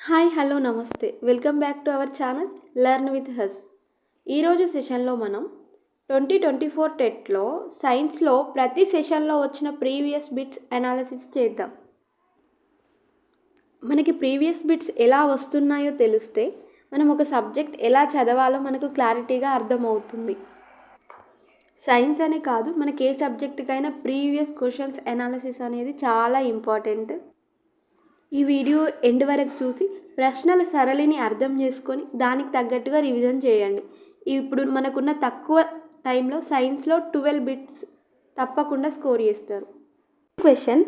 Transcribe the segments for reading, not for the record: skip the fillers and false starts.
Hi hello నమస్తే welcome back to our channel learn with has. ఈరోజు సెషన్లో మనం 2024 టెట్లో సైన్స్లో ప్రతి సెషన్లో వచ్చిన ప్రీవియస్ బిట్స్ అనాలిసిస్ చేద్దాం. మనకి ప్రీవియస్ బిట్స్ ఎలా వస్తున్నాయో తెలిస్తే మనం ఒక సబ్జెక్ట్ ఎలా చదవాలో మనకు క్లారిటీగా అర్థమవుతుంది. సైన్స్ అనే కాదు, మనకి ఏ సబ్జెక్టుకైనా ప్రీవియస్ క్వశ్చన్స్ అనాలిసిస్ అనేది చాలా ఇంపార్టెంట్. ఈ వీడియో ఎండ్ వరకు చూసి ప్రశ్నల సరళిని అర్థం చేసుకొని దానికి తగ్గట్టుగా రివిజన్ చేయండి. ఇప్పుడు మనకున్న తక్కువ టైంలో సైన్స్లో 12 బిట్స్ తప్పకుండా స్కోర్ చేస్తారు. క్వశ్చన్: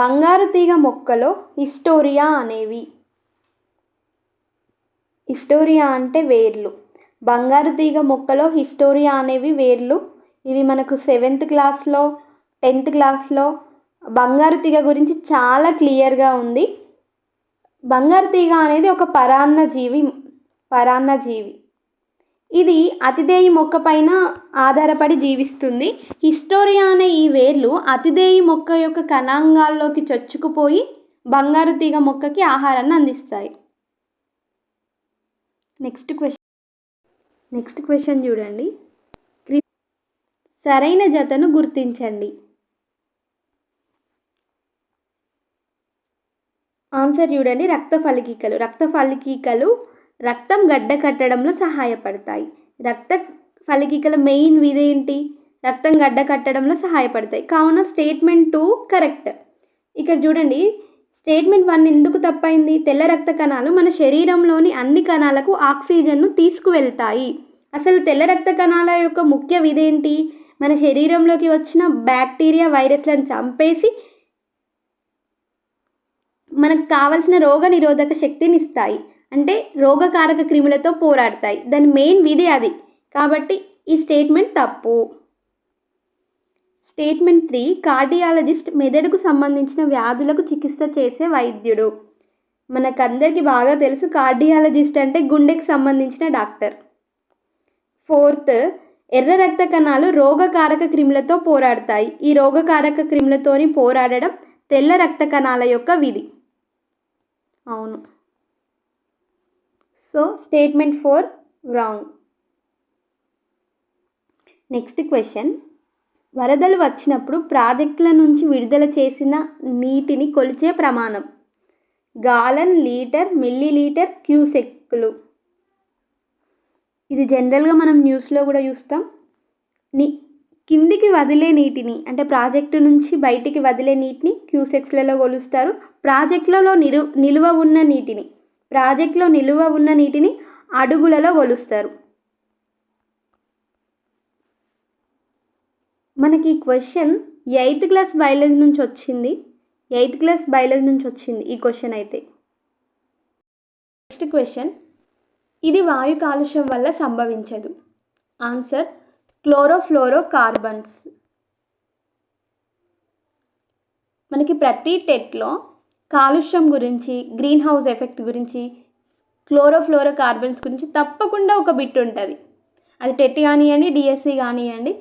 బంగారు తీగ మొక్కలో హిస్టోరియా అనేవి. హిస్టోరియా అంటే వేర్లు. బంగారు తీగ మొక్కలో హిస్టోరియా అనేవి వేర్లు. ఇవి మనకు 7th క్లాస్లో 10th క్లాస్లో బంగారు తీగ గురించి చాలా క్లియర్గా ఉంది. బంగారు తీగ అనేది ఒక పరాన్నజీవి. ఇది అతిదేయి మొక్క పైన ఆధారపడి జీవిస్తుంది. హిస్టోరియా అనే ఈ వేర్లు అతిదేయి మొక్క యొక్క కణాంగాల్లోకి చొచ్చుకుపోయి బంగారు తీగ మొక్కకి ఆహారాన్ని అందిస్తాయి. నెక్స్ట్ క్వశ్చన్ చూడండి. సరైన జతను గుర్తించండి. ఆన్సర్ చూడండి. రక్త ఫలికీకలు రక్తం గడ్డ కట్టడంలో సహాయపడతాయి. రక్త ఫలికీకల మెయిన్ విధేంటి? రక్తం గడ్డ కట్టడంలో సహాయపడతాయి. కావున స్టేట్మెంట్ 2 కరెక్ట్. ఇక్కడ చూడండి, స్టేట్మెంట్ 1 ఎందుకు తప్పైంది? తెల్ల రక్త కణాలు మన శరీరంలోని అన్ని కణాలకు ఆక్సిజన్ను తీసుకువెళ్తాయి. అసలు తెల్ల రక్త కణాల యొక్క ముఖ్య విధేంటి? మన శరీరంలోకి వచ్చిన బ్యాక్టీరియా వైరస్లను చంపేసి మనకు కావలసిన రోగ నిరోధక శక్తిని ఇస్తాయి. అంటే రోగకారక క్రిములతో పోరాడతాయి. దాని మెయిన్ విధి అది. కాబట్టి ఈ స్టేట్మెంట్ తప్పు. స్టేట్మెంట్ 3 కార్డియాలజిస్ట్ మెదడుకు సంబంధించిన వ్యాధులకు చికిత్స చేసే వైద్యుడు. మనకందరికీ బాగా తెలుసు, కార్డియాలజిస్ట్ అంటే గుండెకి సంబంధించిన డాక్టర్. 4th, ఎర్ర రక్త కణాలు రోగకారక క్రిములతో పోరాడతాయి. ఈ రోగకారక క్రిములతోని పోరాడడం తెల్ల రక్త కణాల యొక్క విధి. అవును. So statement 4 wrong. Next question: వరదలు వచ్చినప్పుడు ప్రాజెక్టుల నుంచి విడుదల చేసిన నీటిని కొలిచే ప్రమాణం. గాలన్, లీటర్, మిల్లీలీటర్, క్యూసెక్లు. ఇది జనరల్గా మనం న్యూస్లో కూడా చూస్తాం. కిందికి వదిలే నీటిని, అంటే ప్రాజెక్టు నుంచి బయటికి వదిలే నీటిని క్యూసెక్స్లలో కొలుస్తారు. ప్రాజెక్టులో నిలువ ఉన్న నీటిని అడుగులలో కొలుస్తారు. మనకి ఈ క్వశ్చన్ 8th క్లాస్ బయాలజీ నుంచి వచ్చింది ఈ క్వశ్చన్ అయితే. నెక్స్ట్ క్వశ్చన్: ఇది వాయు కాలుష్యం వల్ల సంభవించదు. Answer chlorofluorocarbons. మనకి ప్రతి టెట్లో కాలుష్యం గురించి, గ్రీన్ హౌస్ ఎఫెక్ట్ గురించి, క్లోరోఫ్లోరోకార్బన్స్ గురించి తప్పకుండా ఒక బిట్ ఉంటుంది. అది టెట్ కానివ్వండి, డిఎస్సి కానివ్వండి.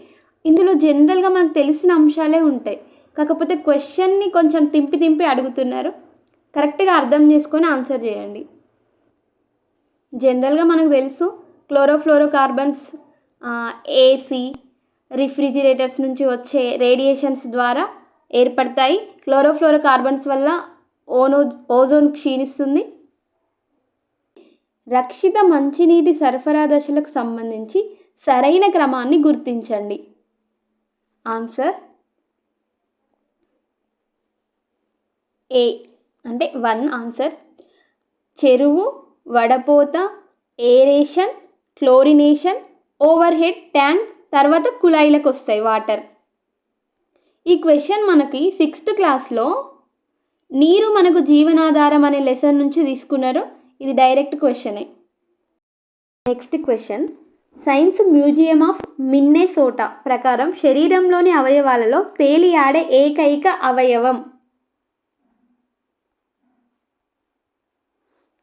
ఇందులో జనరల్గా మనకు తెలిసిన అంశాలే ఉంటాయి. కాకపోతే క్వశ్చన్ని కొంచెం తింపి అడుగుతున్నారు. కరెక్ట్గా అర్థం చేసుకొని ఆన్సర్ చేయండి. జనరల్గా మనకు తెలుసు, క్లోరోఫ్లోరోకార్బన్స్ ఏసీ, రిఫ్రిజిరేటర్స్ నుంచి వచ్చే రేడియేషన్స్ ద్వారా ఏర్పడతాయి. క్లోరోఫ్లోరోకార్బన్స్ వల్ల ఓజోన్ క్షీణిస్తుంది. రక్షిత మంచినీటి సరఫరా దశలకు సంబంధించి సరైన క్రమాన్ని గుర్తించండి. ఆన్సర్ ఏ అంటే 1 ఆన్సర్. చెరువు, వడపోత, aeration, chlorination, over head tank, తర్వాత కుళాయిలకు వస్తాయి వాటర్. ఈ క్వశ్చన్ మనకి 6th క్లాస్లో నీరు మనకు జీవనాధారం అనే లెసన్ నుంచి తీసుకున్నారు. ఇది డైరెక్ట్ క్వశ్చనే. Next question: science museum of Minnesota ప్రకారం శరీరంలోని అవయవాలలో తేలియాడే ఏకైక అవయవం.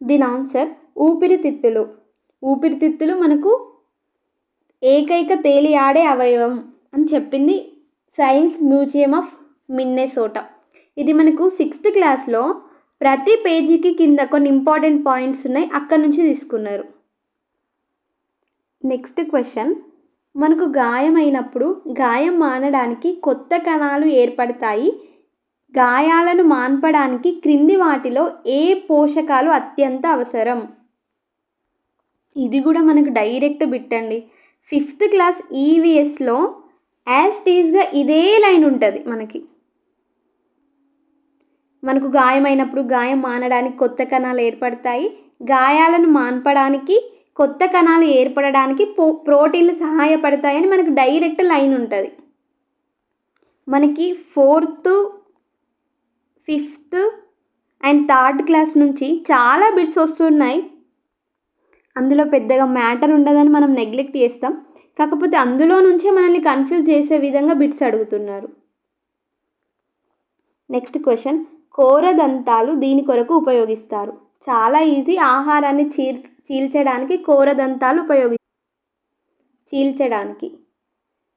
దీని ఆన్సర్ ఊపిరితిత్తులు. ఊపిరితిత్తులు మనకు ఏకైక తేలియాడే అవయవం అని చెప్పింది సైన్స్ మ్యూజియం ఆఫ్ మిన్నెసోటా. ఇది మనకు 6th క్లాస్లో ప్రతి పేజీకి కింద కొన్ని ఇంపార్టెంట్ పాయింట్స్ ఉన్నాయి, అక్కడ నుంచి తీసుకున్నారు. నెక్స్ట్ క్వశ్చన్, మనకు గాయమైనప్పుడు గాయం మానడానికి కొత్త కణాలు ఏర్పడతాయి. గాయాలను మాన్పడానికి క్రింది వాటిలో ఏ పోషకాలు అత్యంత అవసరం? ఇది కూడా మనకు డైరెక్ట్ బిట్ అండి. 5th క్లాస్ ఈవీఎస్లో యాజ్ టీజ్గా ఇదే లైన్ ఉంటుంది. మనకు గాయమైనప్పుడు గాయం మానడానికి కొత్త కణాలు ఏర్పడతాయి, గాయాలను మాన్పడానికి కొత్త కణాలు ఏర్పడడానికి ప్రోటీన్లు సహాయపడతాయని మనకు డైరెక్ట్ లైన్ ఉంటుంది. మనకి 4th, 5th and 3rd class నుంచి చాలా బిట్స్ వస్తున్నాయి. అందులో పెద్దగా మ్యాటర్ ఉండదని మనం నెగ్లెక్ట్ చేస్తాం. కాకపోతే అందులో నుంచే మనల్ని కన్ఫ్యూజ్ చేసే విధంగా బిట్స్ అడుగుతున్నారు. నెక్స్ట్ క్వశ్చన్, కోరదంతాలు దీని కొరకు ఉపయోగిస్తారు? చాలా ఈజీ. ఆహారాన్ని చీల్చడానికి కోరదంతాలు చీల్చడానికి,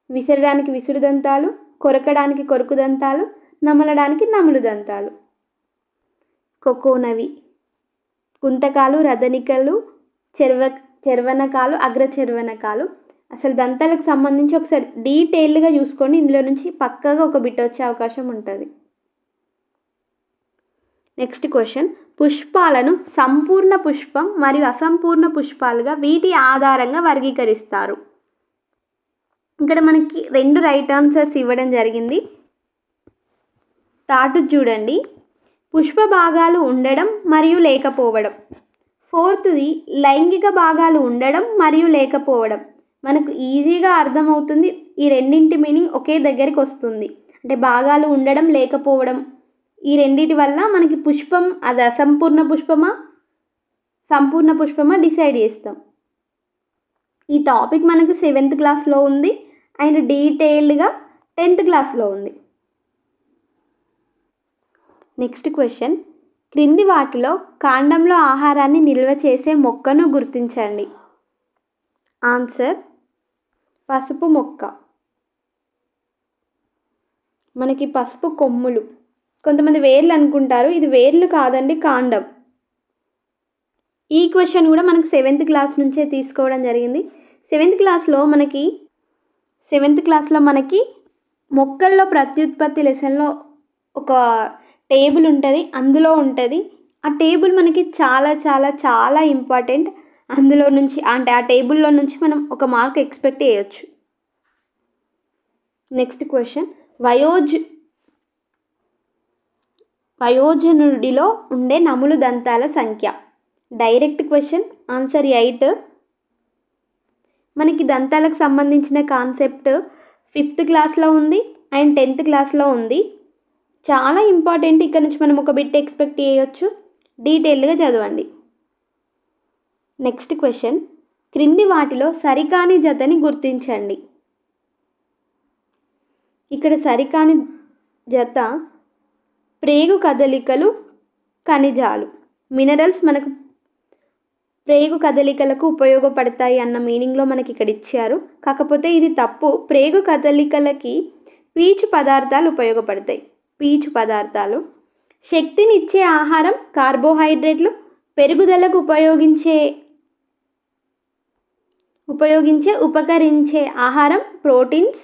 విసరడానికి విసురు దంతాలు, కొరకడానికి కొరుకు దంతాలు, నమలడానికి నములు దంతాలు. కొకోనవి, కుంతకాలు, రదనికలు, చెర్వనకాలు, అగ్రచెర్వనకాలు. అసలు దంతాలకు సంబంధించి ఒకసారి డీటెయిల్గా చూసుకోండి. ఇందులో నుంచి పక్కగా ఒక బిట్ వచ్చే అవకాశం ఉంటుంది. నెక్స్ట్ క్వశ్చన్, పుష్పాలను సంపూర్ణ పుష్పం మరియు అసంపూర్ణ పుష్పాలుగా వీటి ఆధారంగా వర్గీకరిస్తారు. ఇక్కడ మనకి 2 రైట్ ఆన్సర్స్ ఇవ్వడం జరిగింది. థర్డ్ చూడండి, పుష్ప భాగాలు ఉండడం మరియు లేకపోవడం. 4th లైంగిక భాగాలు ఉండడం మరియు లేకపోవడం. మనకు ఈజీగా అర్థమవుతుంది. ఈ రెండింటి మీనింగ్ ఒకే దగ్గరికి వస్తుంది. అంటే భాగాలు ఉండడం, లేకపోవడం, ఈ రెండింటి వల్ల మనకి పుష్పం అది అసంపూర్ణ పుష్పమా సంపూర్ణ పుష్పమా డిసైడ్ చేస్తాం. ఈ టాపిక్ మనకు 7th క్లాస్లో ఉంది అండ్ డీటెయిల్డ్గా 10th క్లాస్లో ఉంది. నెక్స్ట్ క్వశ్చన్, క్రింది వాటిలో కాండంలో ఆహారాన్ని నిల్వ చేసే మొక్కను గుర్తించండి. ఆన్సర్ పసుపు మొక్క. మనకి పసుపు కొమ్ములు, కొంతమంది వేర్లు అనుకుంటారు, ఇది వేర్లు కాదండి, కాండం. ఈ క్వశ్చన్ కూడా మనకు 7th క్లాస్ నుంచే తీసుకోవడం జరిగింది. 7th క్లాస్లో మనకి మొక్కల్లో ప్రత్యుత్పత్తి లెసన్లో ఒక టేబుల్ ఉంటుంది, అందులో ఉంటుంది. ఆ టేబుల్ మనకి చాలా చాలా చాలా ఇంపార్టెంట్. అందులో నుంచి అంటే ఆ టేబుల్లో నుంచి మనం ఒక మార్క్ ఎక్స్పెక్ట్ చేయొచ్చు. నెక్స్ట్ క్వశ్చన్, వయోజనుడిలో ఉండే నములు దంతాల సంఖ్య. Direct question, answer 8. మనకి దంతాలకు సంబంధించిన కాన్సెప్ట్ 5th క్లాస్లో ఉంది అండ్ 10th క్లాస్లో ఉంది. చాలా ఇంపార్టెంట్. ఇక్కడ నుంచి మనం ఒక బిట్ ఎక్స్పెక్ట్ చేయొచ్చు. డీటెయిల్డ్గా చదవండి. నెక్స్ట్ క్వశ్చన్, క్రింది వాటిలో సరికాని జతని గుర్తించండి. ఇక్కడ సరికాని జత ప్రేగు కదలికలు, ఖనిజాలు, మినరల్స్ మనకు ప్రేగు కదలికలకు ఉపయోగపడతాయి అన్న మీనింగ్లో మనకి ఇక్కడ ఇచ్చారు. కాకపోతే ఇది తప్పు. ప్రేగు కదలికలకి పీచు పదార్థాలు ఉపయోగపడతాయి. పీచు పదార్థాలు. శక్తిని ఇచ్చే ఆహారం కార్బోహైడ్రేట్లు, పెరుగుదలకు ఉపకరించే ఆహారం ప్రోటీన్స్,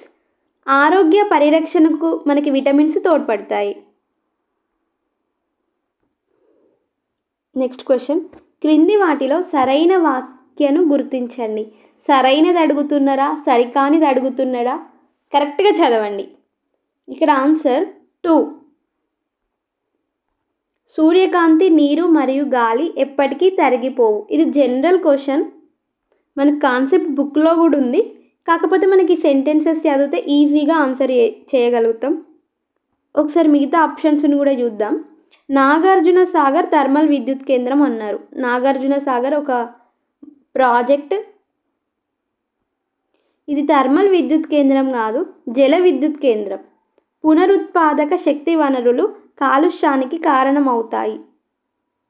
ఆరోగ్య పరిరక్షణకు మనకి విటమిన్స్ తోడ్పడతాయి. నెక్స్ట్ క్వశ్చన్, క్రింది వాటిలో సరైన వాక్యను గుర్తించండి. సరైనది అడుగుతున్నారా, సరికానిది అడుగుతున్నారా? కరెక్ట్గా చదవండి. ఇక్కడ ఆన్సర్ 2. సూర్యకాంతి, నీరు మరియు గాలి ఎప్పటికీ తరిగిపోవు. ఇది జనరల్ క్వశ్చన్. మనకు కాన్సెప్ట్ బుక్లో కూడా ఉంది. కాకపోతే మనకి సెంటెన్సెస్ చదివితే ఈజీగా ఆన్సర్ చేయగలుగుతాం. ఒకసారి మిగతా ఆప్షన్స్ని కూడా చూద్దాం. నాగార్జున సాగర్ థర్మల్ విద్యుత్ కేంద్రం అన్నారు. నాగార్జున సాగర్ ఒక ప్రాజెక్ట్. ఇది థర్మల్ విద్యుత్ కేంద్రం కాదు, జల విద్యుత్ కేంద్రం. పునరుత్పాదక శక్తి వనరులు కాలుష్యానికి కారణమవుతాయి.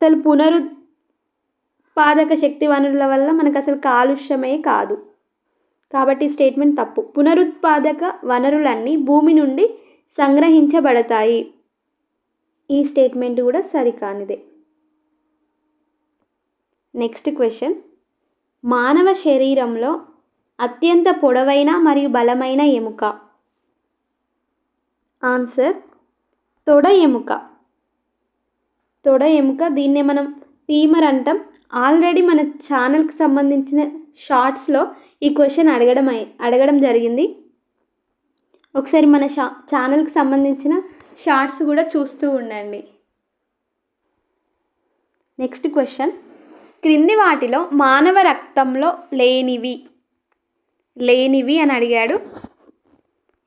అసలు పునరుత్పాదక శక్తి వనరుల వల్ల మనకు అసలు కాలుష్యమే కాదు. కాబట్టి స్టేట్మెంట్ తప్పు. పునరుత్పాదక వనరులన్నీ భూమి నుండి సంగ్రహించబడతాయి. ఈ స్టేట్మెంట్ కూడా సరికానిదే. నెక్స్ట్ క్వశ్చన్, మానవ శరీరంలో అత్యంత పొడవైన మరియు బలమైన ఎముక. ఆన్సర్ తొడ ఎముక. తొడ ఎముక, దీన్నే మనం ఫీమర్ అంటాం. ఆల్రెడీ మన ఛానల్కి సంబంధించిన షార్ట్స్లో ఈ క్వశ్చన్ అడగడం జరిగింది. ఒకసారి మన ఛానల్కి సంబంధించిన షార్ట్స్ కూడా చూస్తూ ఉండండి. నెక్స్ట్ క్వశ్చన్, క్రింది వాటిలో మానవ రక్తంలో లేనివి అని అడిగాడు.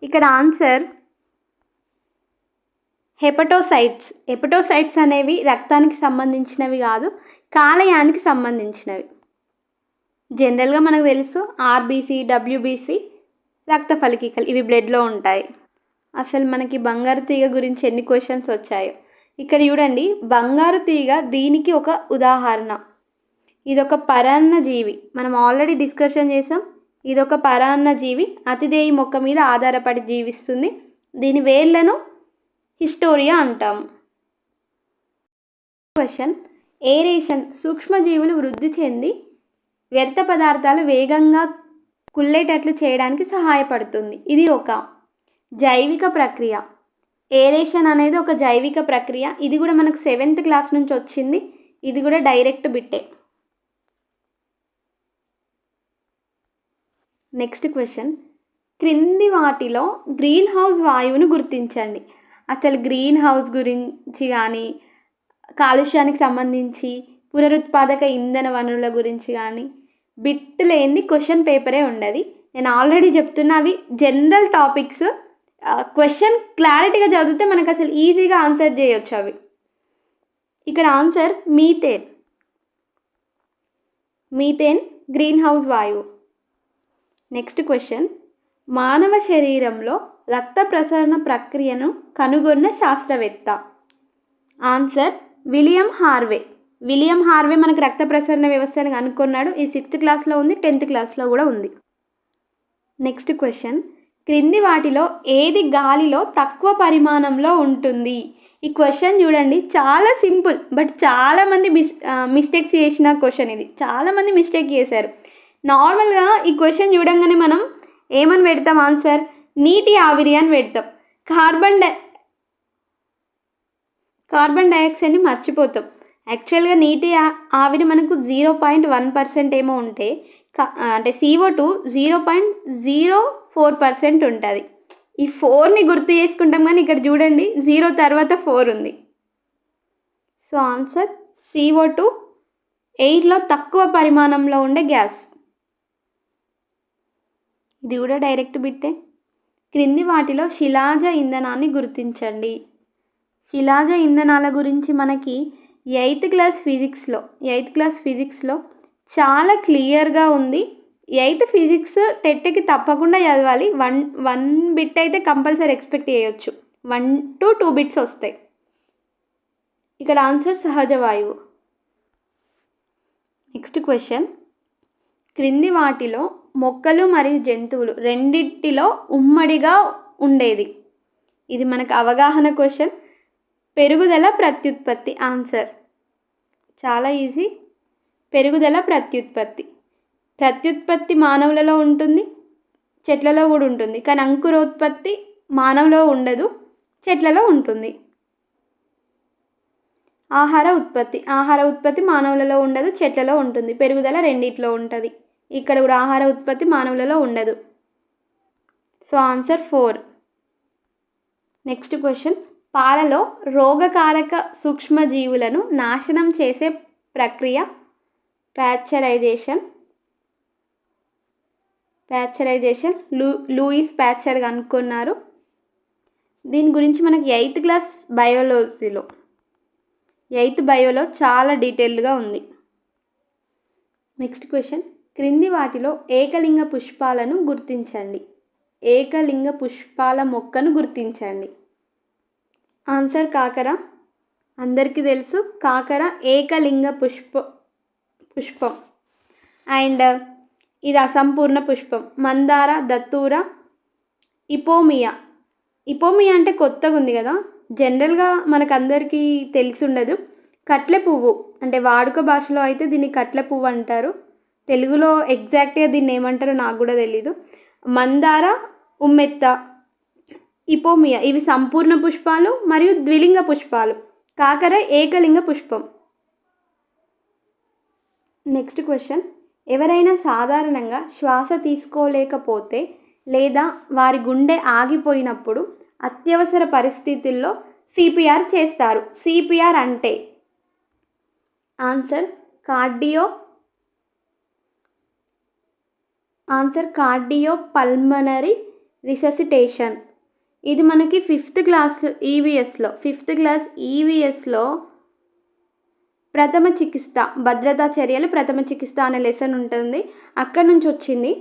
ఇక్కడ ఆన్సర్ హెపటోసైట్స్ అనేవి రక్తానికి సంబంధించినవి కాదు, కాలేయానికి సంబంధించినవి. జనరల్గా మనకు తెలుసు ఆర్బీసీ, డబ్ల్యూబీసీ, రక్త ఫలికికలు, ఇవి బ్లడ్లో ఉంటాయి. అసలు మనకి బంగారు తీగ గురించి ఎన్ని క్వశ్చన్స్ వచ్చాయో. ఇక్కడ చూడండి, బంగారు తీగ దీనికి ఒక ఉదాహరణ. ఇదొక పరాన్నజీవి, మనం ఆల్రెడీ డిస్కషన్ చేసాం. ఇదొక పరాన్నజీవి, అతిదేయి మొక్క మీద ఆధారపడి జీవిస్తుంది. దీని వేర్లను హిస్టోరియా అంటాము. క్వశ్చన్, ఏరేషన్ సూక్ష్మజీవులు వృద్ధి చెంది వ్యర్థ పదార్థాలు వేగంగా కుళ్ళేటట్లు చేయడానికి సహాయపడుతుంది. ఇది ఒక జైవిక ప్రక్రియ. ఏరేషన్ అనేది ఒక జైవిక ప్రక్రియ. ఇది కూడా మనకు 7th క్లాస్ నుంచి వచ్చింది. ఇది కూడా డైరెక్ట్ బిట్టే. నెక్స్ట్ క్వశ్చన్, క్రింది వాటిలో గ్రీన్ హౌస్ వాయువును గుర్తించండి. అసలు గ్రీన్ హౌస్ గురించి కానీ, కాలుష్యానికి సంబంధించి, పునరుత్పాదక ఇంధన వనరుల గురించి కానీ బిట్ లేని క్వశ్చన్ పేపరే ఉండదు. నేను ఆల్రెడీ చెప్తున్నా, అవి జనరల్ టాపిక్స్. క్వశ్చన్ క్లారిటీగా చదివితే మనకు అసలు ఈజీగా ఆన్సర్ చేయొచ్చు అవి. ఇక్కడ ఆన్సర్ మీథేన్ గ్రీన్ హౌస్ వాయువు. నెక్స్ట్ క్వశ్చన్, మానవ శరీరంలో రక్త ప్రసరణ ప్రక్రియను కనుగొన్న శాస్త్రవేత్త. ఆన్సర్ విలియం హార్వే మనకు రక్త ప్రసరణ వ్యవస్థను కనుక్కున్నాడు. ఈ 6th క్లాస్లో ఉంది, 10th క్లాస్లో కూడా ఉంది. నెక్స్ట్ క్వశ్చన్, క్రింది వాటిలో ఏది గాలిలో తక్కువ పరిమాణంలో ఉంటుంది. ఈ క్వశ్చన్ చూడండి, చాలా సింపుల్, బట్ చాలామంది మిస్టేక్స్ చేసిన క్వశ్చన్ ఇది. చాలామంది మిస్టేక్ చేశారు. నార్మల్గా ఈ క్వశ్చన్ చూడంగానే మనం ఏమని పెడతాం ఆన్సర్? నీటి ఆవిరి అని పెడతాం. కార్బన్ డైఆక్సైడ్ని మర్చిపోతాం. యాక్చువల్గా నీటి ఆవిరి మనకు 0.1% ఏమో ఉంటే, అంటే CO2 0.04% ఉంటుంది. ఈ 4ని గుర్తు చేసుకుంటాం, కానీ ఇక్కడ చూడండి 0 తర్వాత 4 ఉంది. సో ఆన్సర్ CO2 ఎయిర్లో తక్కువ పరిమాణంలో ఉండే గ్యాస్. ఇది కూడా డైరెక్ట్ బిట్టే. క్రింది వాటిలో శిలాజ ఇంధనాన్ని గుర్తించండి. శిలాజ ఇంధనాల గురించి మనకి 8th క్లాస్ ఫిజిక్స్లో చాలా క్లియర్గా ఉంది. 8th ఫిజిక్స్ టెట్కి తప్పకుండా చదవాలి. వన్ బిట్ అయితే కంపల్సరీ ఎక్స్పెక్ట్ చేయొచ్చు. 1 to 2 బిట్స్ వస్తాయి. ఇక్కడ ఆన్సర్ సహజ వాయువు. నెక్స్ట్ క్వశ్చన్, క్రింది వాటిలో మొక్కలు మరియు జంతువులు రెండింటిలో ఉమ్మడిగా ఉండేది. ఇది మనకు అవగాహన క్వశ్చన్. పెరుగుదల, ప్రత్యుత్పత్తి. ఆన్సర్ చాలా ఈజీ, పెరుగుదల, ప్రత్యుత్పత్తి మానవులలో ఉంటుంది, చెట్లలో కూడా ఉంటుంది. కానీ అంకురోత్పత్తి మానవులో ఉండదు, చెట్లలో ఉంటుంది. ఆహార ఉత్పత్తి మానవులలో ఉండదు, చెట్లలో ఉంటుంది. పెరుగుదల రెండిట్లో ఉంటుంది. ఇక్కడ కూడా ఆహార ఉత్పత్తి మానవులలో ఉండదు. So answer 4. నెక్స్ట్ క్వశ్చన్, పాలలో రోగకారక సూక్ష్మజీవులను నాశనం చేసే ప్రక్రియ ప్యాస్చరైజేషన్. లూయిస్ ప్యాస్చర్ కనుక్కున్నారు. దీని గురించి మనకి 8th క్లాస్ బయోలో చాలా డీటెయిల్డ్గా ఉంది. నెక్స్ట్ క్వశ్చన్, క్రింది వాటిలో ఏకలింగ పుష్పాలను గుర్తించండి. ఏకలింగ పుష్పాల మొక్కను గుర్తించండి. ఆన్సర్ కాకర. అందరికీ తెలుసు కాకర ఏకలింగ పుష్పం. అండ్ ఇది అసంపూర్ణ పుష్పం. మందార, దత్తూర, ఇపోమియా అంటే కొత్తగా ఉంది కదా, జనరల్గా మనకందరికీ తెలిసి ఉండదు. కట్లె పువ్వు అంటే వాడుక భాషలో అయితే దీన్ని కట్లె పువ్వు అంటారు. తెలుగులో ఎగ్జాక్ట్గా దీన్ని ఏమంటారో నాకు కూడా తెలీదు. మందార, ఉమ్మెత్త, ఇపోమియా ఇవి సంపూర్ణ పుష్పాలు మరియు ద్విలింగ పుష్పాలు. కాకర ఏకలింగ పుష్పం. నెక్స్ట్ క్వశ్చన్, ఎవరైనా సాధారణంగా శ్వాస తీసుకోలేకపోతే లేదా వారి గుండె ఆగిపోయినప్పుడు అత్యవసర పరిస్థితుల్లో సిపిఆర్ చేస్తారు. సిపిఆర్ అంటే ఆన్సర్ కార్డియో పల్మనరీ రిససిటేషన్. ఇది మనకి ఫిఫ్త్ క్లాస్ ఈవీఎస్లో ప్రథమ చికిత్స భద్రతా చర్యలు ప్రథమ చికిత్స అనే లెసన్ ఉంటుంది. అక్కడ నుంచి వచ్చింది.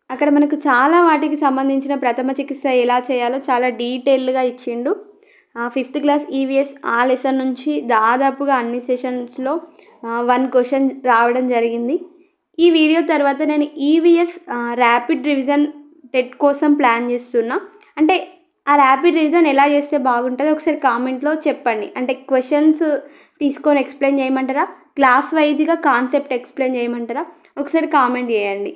అక్కడ మనకు చాలా వాటికి సంబంధించిన ప్రథమ చికిత్స ఎలా చేయాలో చాలా డీటెయిల్గా ఇచ్చిండు. ఫిఫ్త్ క్లాస్ ఈవీఎస్ ఆ లెసన్ నుంచి దాదాపుగా అన్ని సెషన్స్లో 1 క్వశ్చన్ రావడం జరిగింది. ఈ వీడియో తర్వాత నేను ఈవీఎస్ ర్యాపిడ్ రివిజన్ టెట్ కోసం ప్లాన్ చేస్తున్నా. అంటే ఆ ర్యాపిడ్ రివిజన్ ఎలా చేస్తే బాగుంటుందో ఒకసారి కామెంట్లో చెప్పండి. అంటే క్వశ్చన్స్ తీసుకొని ఎక్స్ప్లెయిన్ చేయమంటారా, క్లాస్ వైజ్గా కాన్సెప్ట్ ఎక్స్ప్లెయిన్ చేయమంటారా, ఒకసారి కామెంట్ చేయండి.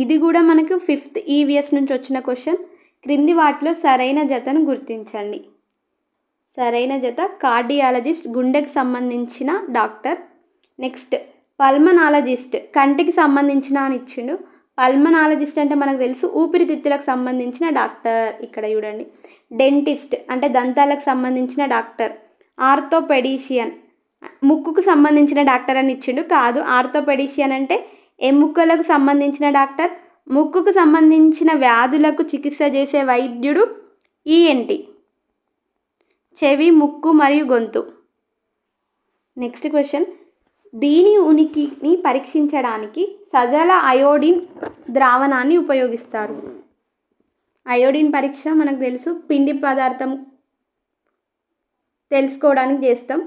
ఇది కూడా మనకు ఫిఫ్త్ ఈవీఎస్ నుంచి వచ్చిన క్వశ్చన్. క్రింది వాటిలో సరైన జతను గుర్తించండి. సరైన జత కార్డియాలజిస్ట్ గుండెకి సంబంధించిన డాక్టర్. నెక్స్ట్ పల్మనాలజిస్ట్ కంటికి సంబంధించిన అని ఇచ్చిండు. పల్మనాలజిస్ట్ అంటే మనకు తెలుసు ఊపిరితిత్తులకు సంబంధించిన డాక్టర్. ఇక్కడ చూడండి. డెంటిస్ట్ అంటే దంతాలకు సంబంధించిన డాక్టర్. ఆర్థోపెడిషియన్ ముక్కుకు సంబంధించిన డాక్టర్ అని ఇచ్చిండు. కాదు, ఆర్థోపెడిషియన్ అంటే ఎముకలకు సంబంధించిన డాక్టర్. ముక్కుకు సంబంధించిన వ్యాధులకు చికిత్స చేసే వైద్యుడు ఈఎన్టీ, చెవి, ముక్కు మరియు గొంతు. నెక్స్ట్ క్వశ్చన్, దీని ఉనికిని పరీక్షించడానికి సజల అయోడిన్ ద్రావణాన్ని ఉపయోగిస్తారు. అయోడిన్ పరీక్ష మనకు తెలుసు, పిండి పదార్థం తెలుసుకోవడానికి చేస్తాం.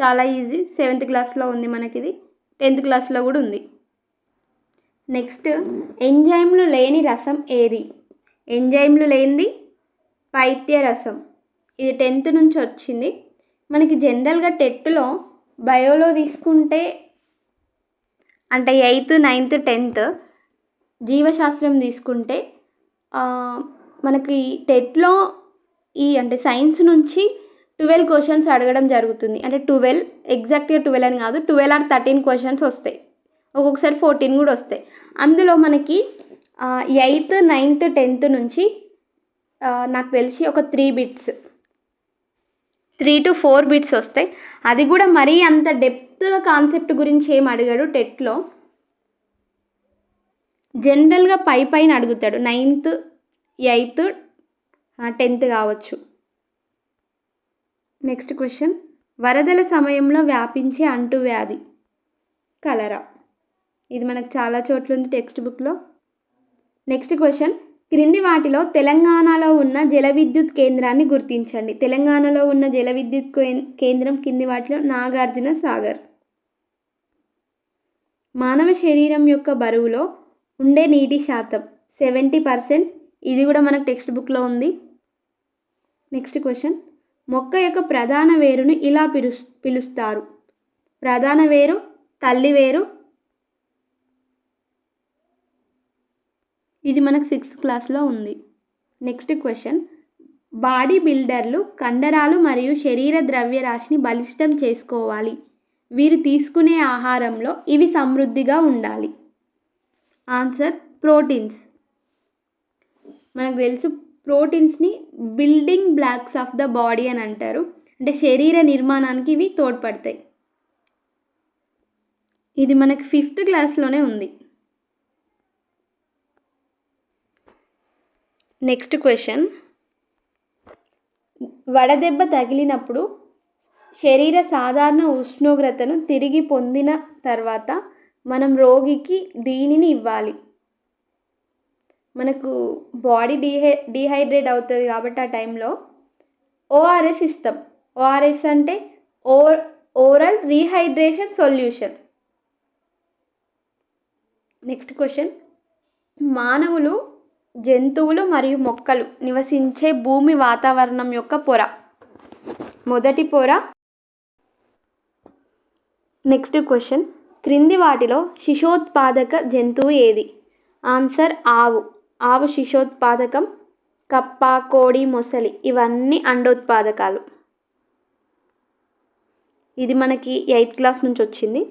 చాలా ఈజీ. 7th క్లాస్లో ఉంది మనకి ఇది, 10th క్లాస్లో కూడా ఉంది. నెక్స్ట్, ఎంజైమ్లు లేని రసం ఏది? ఎంజైమ్లు లేనిది పైత్య రసం. ఇది 10th నుంచి వచ్చింది. మనకి జనరల్గా టెట్లో బయోలో తీసుకుంటే అంటే 8th, 9th, 10th జీవశాస్త్రం తీసుకుంటే మనకి టెట్లో అంటే సైన్స్ నుంచి 12 క్వశ్చన్స్ అడగడం జరుగుతుంది. అంటే 12 ఎగ్జాక్ట్గా 12 అని కాదు, 12 or 13 క్వశ్చన్స్ వస్తాయి. ఒక్కొక్కసారి 14 కూడా వస్తాయి. అందులో మనకి 8th, 9th, 10th నుంచి నాకు తెలిసి ఒక 3 to 4 బిట్స్ వస్తాయి. అది కూడా మరీ అంత డెప్త్గా కాన్సెప్ట్ గురించి ఏం అడిగాడు టెట్లో. జనరల్గా పైన అడుగుతాడు. 9th, 8th, 10th కావచ్చు. నెక్స్ట్ క్వశ్చన్, వరదల సమయంలో వ్యాపించే అంటువ్యాధి కలరా. ఇది మనకు చాలా చోట్ల ఉంది టెక్స్ట్ బుక్లో. నెక్స్ట్ క్వశ్చన్, క్రింది వాటిలో తెలంగాణలో ఉన్న జల విద్యుత్ కేంద్రాన్ని గుర్తించండి. తెలంగాణలో ఉన్న జల విద్యుత్ కేంద్రం కింది వాటిలో నాగార్జున సాగర్. మానవ శరీరం యొక్క బరువులో ఉండే నీటి శాతం 70%. ఇది కూడా మనకు టెక్స్ట్ బుక్లో ఉంది. నెక్స్ట్ క్వశ్చన్, మొక్క యొక్క ప్రధాన వేరును ఇలా పిలుస్తారు. ప్రధాన వేరు, తల్లి వేరు. ఇది మనకు 6th క్లాస్లో ఉంది. నెక్స్ట్ క్వశ్చన్, బాడీ బిల్డర్లు కండరాలు మరియు శరీర ద్రవ్యరాశిని బలిష్టం చేసుకోవాలి. వీరు తీసుకునే ఆహారంలో ఇవి సమృద్ధిగా ఉండాలి. Answer proteins. మనకు తెలుసు ప్రోటీన్స్ని building blocks of the body అని అంటారు. అంటే శరీర నిర్మాణానికి ఇవి తోడ్పడతాయి. ఇది మనకి 5th క్లాస్లోనే ఉంది. నెక్స్ట్ క్వశ్చన్, వడదెబ్బ తగిలినప్పుడు శరీర సాధారణ ఉష్ణోగ్రతను తిరిగి పొందిన తర్వాత మనం రోగికి దీనిని ఇవ్వాలి. మనకు బాడీ డీహైడ్రేట్ అవుతుంది కాబట్టి ఆ టైంలో ఓఆర్ఎస్ ఇస్తాం. ఓఆర్ఎస్ అంటే oral rehydration solution. Next question, మానవులు జంతువులు మరియు మొక్కలు నివసించే భూమి వాతావరణం యొక్క పొర. మొదటి పొర. నెక్స్ట్ క్వశ్చన్, క్రింది వాటిలో శిశోత్పాదక జంతువు ఏది? ఆన్సర్ ఆవు. ఆవు శిశోత్పాదకం. కప్ప, కోడి, మొసలి ఇవన్నీ అండోత్పాదకాలు. ఇది మనకి 8th క్లాస్ నుంచి వచ్చింది.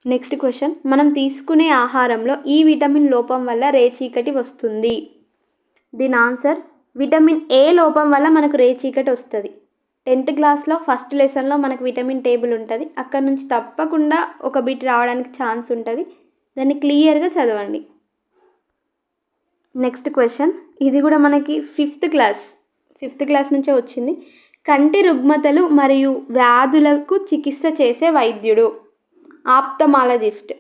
నెక్స్ట్ క్వశ్చన్, మనం తీసుకునే ఆహారంలో ఈ విటమిన్ లోపం వల్ల రేచీకటి వస్తుంది. దీని ఆన్సర్ విటమిన్ ఏ లోపం వల్ల మనకు రేచీకటి వస్తుంది. 10th క్లాస్లో ఫస్ట్ లెసన్లో మనకు విటమిన్ టేబుల్ ఉంటుంది. అక్కడ నుంచి తప్పకుండా ఒక బిట్ రావడానికి ఛాన్స్ ఉంటుంది. దాన్ని క్లియర్గా చదవండి. నెక్స్ట్ క్వశ్చన్, ఇది కూడా మనకి 5th క్లాస్ నుంచే వచ్చింది. కంటి రుగ్మతలు మరియు వ్యాధులకు చికిత్స చేసే వైద్యుడు. ఆప్థమాలజిస్ట్.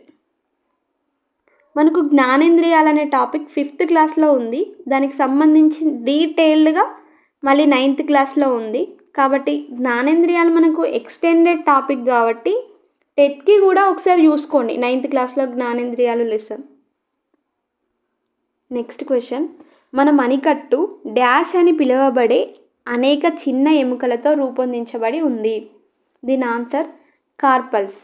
మనకు జ్ఞానేంద్రియాలు అనే టాపిక్ 5th క్లాస్లో ఉంది. దానికి సంబంధించి డీటెయిల్డ్గా మళ్ళీ 9th క్లాస్లో ఉంది. కాబట్టి జ్ఞానేంద్రియాలు మనకు ఎక్స్టెండెడ్ టాపిక్ కాబట్టి టెట్కి కూడా ఒకసారి చూసుకోండి 9th క్లాస్లో జ్ఞానేంద్రియాలు లెసన్. నెక్స్ట్ క్వశ్చన్, మన మణికట్టు డాష్ అని పిలువబడే అనేక చిన్న ఎముకలతో రూపొందించబడి ఉంది. దీని answer carpals.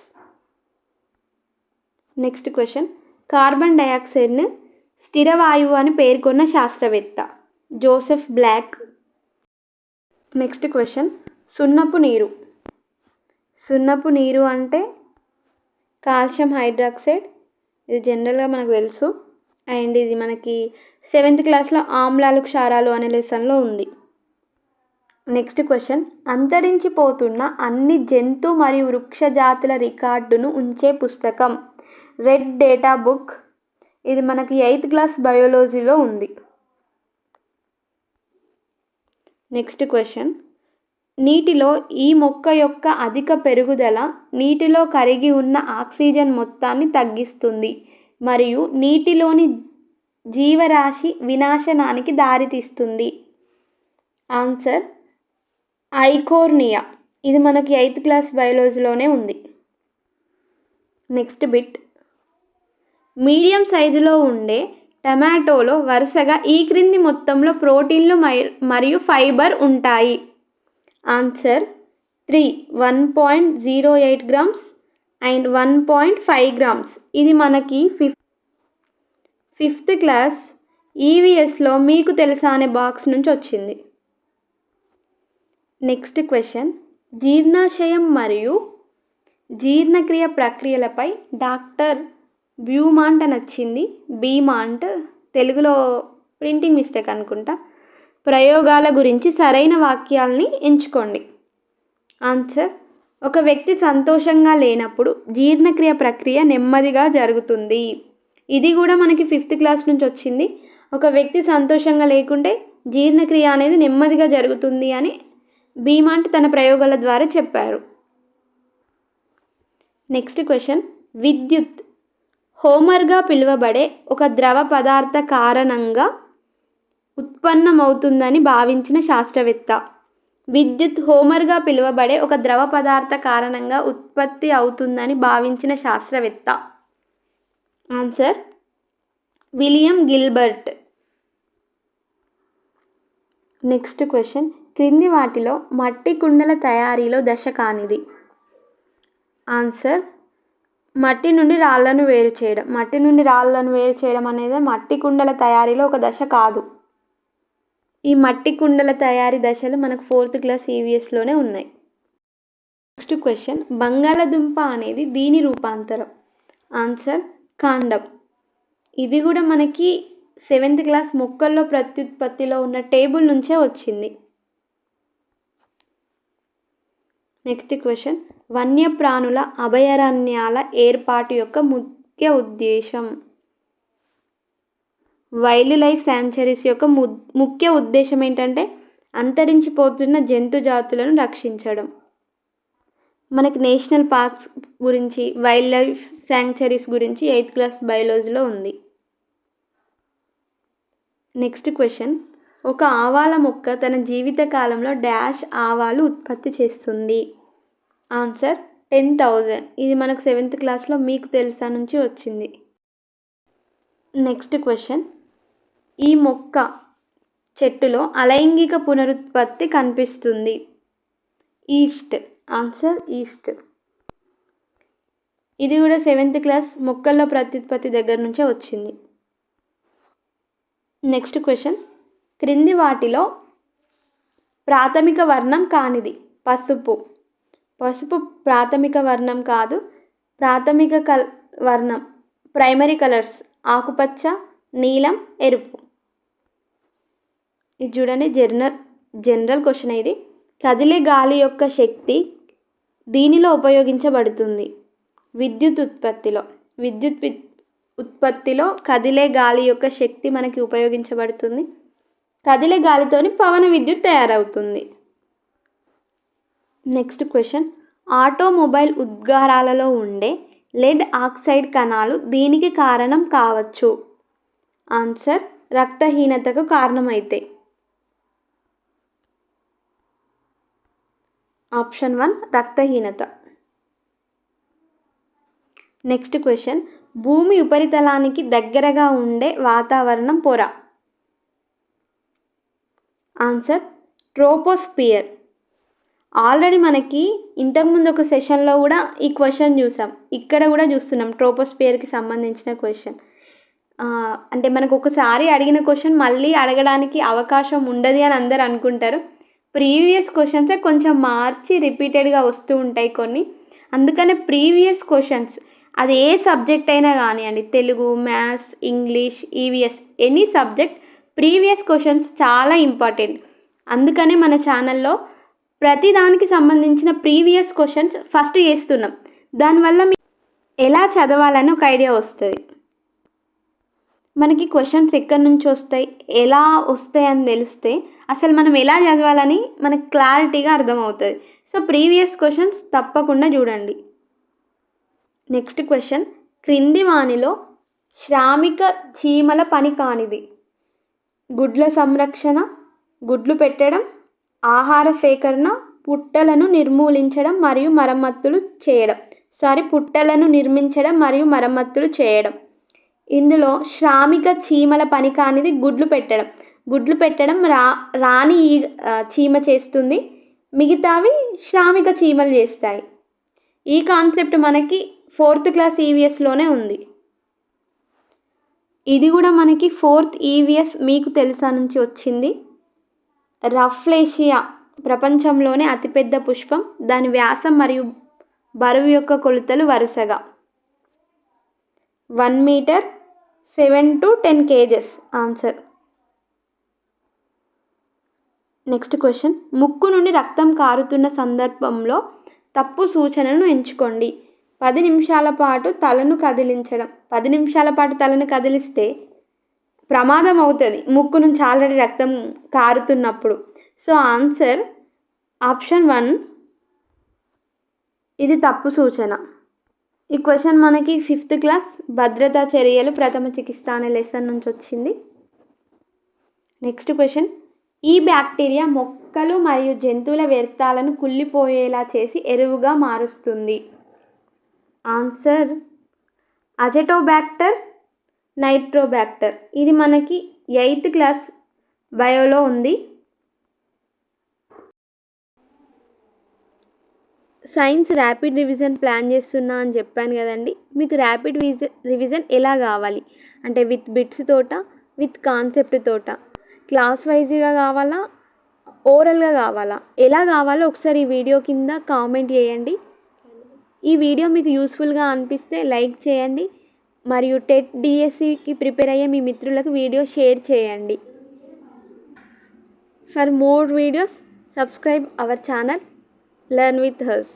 Next question, carbon డయాక్సైడ్ను స్థిర వాయువు అని పేర్కొన్న శాస్త్రవేత్త. Joseph black. నెక్స్ట్ క్వశ్చన్, సున్నపు నీరు అంటే కాల్షియం హైడ్రాక్సైడ్. ఇది జనరల్గా మనకు తెలుసు. అండ్ ఇది మనకి 7th క్లాస్లో ఆమ్లాలు క్షారాలు అనే లెసన్లో ఉంది. నెక్స్ట్ క్వశ్చన్, అంతరించిపోతున్న అన్ని జంతు మరియు వృక్ష జాతుల రికార్డును ఉంచే పుస్తకం. Red data book. ఇది మనకి 8th క్లాస్ బయాలజీలో ఉంది. నెక్స్ట్ క్వశ్చన్, నీటిలో ఈ మొక్క యొక్క అధిక పెరుగుదల నీటిలో కరిగి ఉన్న ఆక్సిజన్ మొత్తాన్ని తగ్గిస్తుంది మరియు నీటిలోని జీవరాశి వినాశనానికి దారితీస్తుంది. Answer Eichhornia. ఇది మనకి 8th క్లాస్ బయాలజీలోనే ఉంది. నెక్స్ట్ బిట్, మీడియం సైజులో ఉండే టమాటోలో వరుసగా ఈ క్రింది మొత్తంలో ప్రోటీన్లు మరియు ఫైబర్ ఉంటాయి. Answer 3, 1.08 grams and 1.5 grams. ఇది మనకి 5th క్లాస్ ఈవీఎస్లో మీకు తెలుసా అనే బాక్స్ నుంచి వచ్చింది. నెక్స్ట్ క్వశ్చన్, జీర్ణాశయం మరియు జీర్ణక్రియ ప్రక్రియలపై డాక్టర్ బ్యూమాంట్ అని వచ్చింది. బీమాంట్, తెలుగులో ప్రింటింగ్ మిస్టేక్ అనుకుంటా. ప్రయోగాల గురించి సరైన వాక్యాలని ఎంచుకోండి. ఆన్సర్, ఒక వ్యక్తి సంతోషంగా లేనప్పుడు జీర్ణక్రియ ప్రక్రియ నెమ్మదిగా జరుగుతుంది. ఇది కూడా మనకి 5th క్లాస్ నుంచి వచ్చింది. ఒక వ్యక్తి సంతోషంగా లేకుంటే జీర్ణక్రియ అనేది నెమ్మదిగా జరుగుతుంది అని బీమాంట్ తన ప్రయోగాల ద్వారా చెప్పారు. నెక్స్ట్ క్వశ్చన్, విద్యుత్ హోమర్గా పిలువబడే ఒక ద్రవ పదార్థ కారణంగా ఉత్పన్నమవుతుందని భావించిన శాస్త్రవేత్త. విద్యుత్ హోమర్గా పిలువబడే ఒక ద్రవ పదార్థ కారణంగా ఉత్పత్తి అవుతుందని భావించిన శాస్త్రవేత్త. Answer William Gilbert. Next question, క్రింది వాటిలో మట్టి కుండల తయారీలో దశ కానిది. ఆన్సర్ మట్టి నుండి రాళ్లను వేరు చేయడం అనేది మట్టి కుండల తయారీలో ఒక దశ కాదు. ఈ మట్టి కుండల తయారీ దశలు మనకు 4th క్లాస్ ఈవీఎస్లోనే ఉన్నాయి. నెక్స్ట్ క్వశ్చన్, బంగాళదుంప అనేది దీని రూపాంతరం. ఆన్సర్ కాండం. ఇది కూడా మనకి 7th క్లాస్ మొక్కల్లో ప్రత్యుత్పత్తిలో ఉన్న టేబుల్ నుంచే వచ్చింది. నెక్స్ట్ క్వశ్చన్, వన్యప్రాణుల అభయారణ్యాల ఏర్పాటు యొక్క ముఖ్య ఉద్దేశం. వైల్డ్ లైఫ్ శాంక్చురీస్ యొక్క ముఖ్య ఉద్దేశం ఏంటంటే అంతరించిపోతున్న జంతు జాతులను రక్షించడం. మనకి నేషనల్ పార్క్స్ గురించి, వైల్డ్ లైఫ్ శాంక్చురీస్ గురించి 8th క్లాస్ బయాలజీలో ఉంది. నెక్స్ట్ క్వశ్చన్, ఒక ఆవాల మొక్క తన జీవిత కాలంలో డాష్ ఆవాలు ఉత్పత్తి చేస్తుంది. ఆన్సర్ 10,000. ఇది మనకు 7th క్లాస్లో మీకు తెలుసా నుంచి వచ్చింది. నెక్స్ట్ క్వశ్చన్, ఈ మొక్క చెట్టులో అలైంగిక పునరుత్పత్తి కనిపిస్తుంది. ఈస్ట్. Answer east. ఇది కూడా 7th క్లాస్ మొక్కల్లో ప్రత్యుత్పత్తి దగ్గర నుంచే వచ్చింది. నెక్స్ట్ క్వశ్చన్, క్రింది వాటిలో ప్రాథమిక వర్ణం కానిది. పసుపు. పసుపు ప్రాథమిక వర్ణం కాదు. ప్రాథమిక వర్ణం ప్రైమరీ కలర్స్ ఆకుపచ్చ, నీలం, ఎరుపు. ఇది చూడండి జనరల్ క్వశ్చన్. ఇది కదిలే గాలి యొక్క శక్తి దీనిలో ఉపయోగించబడుతుంది. విద్యుత్ ఉత్పత్తిలో కదిలే గాలి యొక్క శక్తి మనకి ఉపయోగించబడుతుంది. కదిలే గాలితోని పవన విద్యుత్ తయారవుతుంది. నెక్స్ట్ క్వశ్చన్, ఆటోమొబైల్ ఉద్గారాలలో ఉండే లెడ్ ఆక్సైడ్ కణాలు దీనికి కారణం కావచ్చు. ఆన్సర్ రక్తహీనతకు కారణమైతే. ఆప్షన్ 1 రక్తహీనత. నెక్స్ట్ క్వశ్చన్, భూమి ఉపరితలానికి దగ్గరగా ఉండే వాతావరణం పొర. Answer troposphere. ఆల్రెడీ మనకి ఇంతకుముందు ఒక సెషన్లో కూడా ఈ క్వశ్చన్ చూసాం. ఇక్కడ కూడా చూస్తున్నాం ట్రోపోస్పియర్కి సంబంధించిన క్వశ్చన్. అంటే మనకు ఒకసారి అడిగిన క్వశ్చన్ మళ్ళీ అడగడానికి అవకాశం ఉండదు అని అందరు అనుకుంటారు. ప్రీవియస్ క్వశ్చన్సే కొంచెం మార్చి రిపీటెడ్గా వస్తూ ఉంటాయి కొన్ని. అందుకనే ప్రీవియస్ క్వశ్చన్స్ అది ఏ సబ్జెక్ట్ అయినా కానివ్వండి, Telugu, maths, English, EVS, any subject, previous questions చాలా ఇంపార్టెంట్. అందుకనే మన ఛానల్లో ప్రతి దానికి సంబంధించిన ప్రీవియస్ క్వశ్చన్స్ ఫస్ట్ చేస్తున్నాం. దానివల్ల మీకు ఎలా చదవాలని ఒక ఐడియా వస్తుంది. మనకి క్వశ్చన్స్ ఎక్కడి నుంచి వస్తాయి, ఎలా వస్తాయి అని తెలిస్తే అసలు మనం ఎలా చదవాలని మనకు క్లారిటీగా అర్థమవుతుంది. సో ప్రీవియస్ క్వశ్చన్స్ తప్పకుండా చూడండి. నెక్స్ట్ క్వశ్చన్, క్రింది వానిలో శ్రామిక చీమల పని కానిది. గుడ్ల సంరక్షణ, గుడ్లు పెట్టడం, ఆహార సేకరణ, పుట్టలను నిర్మించడం మరియు మరమ్మతులు చేయడం. ఇందులో శ్రామిక చీమల పని కానిది గుడ్లు పెట్టడం రాణి చీమ చేస్తుంది, మిగతావి శ్రామిక చీమలు చేస్తాయి. ఈ కాన్సెప్ట్ మనకి 4th క్లాస్ ఈవీఎస్లోనే ఉంది. ఇది కూడా మనకి 4th ఈవీఎస్ మీకు తెలుసా నుంచి వచ్చింది. రఫ్లేషియా ప్రపంచంలోనే అతిపెద్ద పుష్పం. దాని వ్యాసం మరియు బరువు యొక్క కొలతలు వరుసగా 1 metre, 7 to 10 kgs. Answer. Next question, ముక్కు నుండి రక్తం కారుతున్న సందర్భంలో తప్పు సూచనను ఎంచుకోండి. 10 నిమిషాల పాటు తలను కదిలించడం. 10 నిమిషాల పాటు తలను కదిలిస్తే ప్రమాదం అవుతుంది ముక్కు నుంచి ఆల్రెడీ రక్తం కారుతున్నప్పుడు. సో ఆన్సర్ ఆప్షన్ 1, ఇది తప్పు సూచన. ఈ క్వశ్చన్ మనకి 5th క్లాస్ భద్రతా చర్యలు ప్రథమ చికిత్స అనే లెసన్ నుంచి వచ్చింది. నెక్స్ట్ క్వశ్చన్, ఈ బ్యాక్టీరియా మొక్కలు మరియు జంతువుల వ్యర్థాలను కుళ్ళిపోయేలా చేసి ఎరువుగా మారుస్తుంది. Answer azotobacter, nitrobacter. ఇది మనకి 8th క్లాస్ బయోలో ఉంది. సైన్స్ ర్యాపిడ్ రివిజన్ ప్లాన్ చేస్తున్నా అని చెప్పాను కదండి. మీకు ర్యాపిడ్ రివిజన్ ఎలా కావాలి అంటే విత్ బిట్స్ తోట, విత్ కాన్సెప్ట్ తోట, క్లాస్ వైజ్గా కావాలా, ఓరల్గా కావాలా, ఎలా కావాలో ఒకసారి ఈ వీడియో కింద కామెంట్ చేయండి. ఈ వీడియో మీకు యూస్ఫుల్గా అనిపిస్తే లైక్ చేయండి మరియు టెట్ డిఎస్సికి ప్రిపేర్ అయ్యే మీ మిత్రులకు వీడియో షేర్ చేయండి. For more videos subscribe our channel learn with has.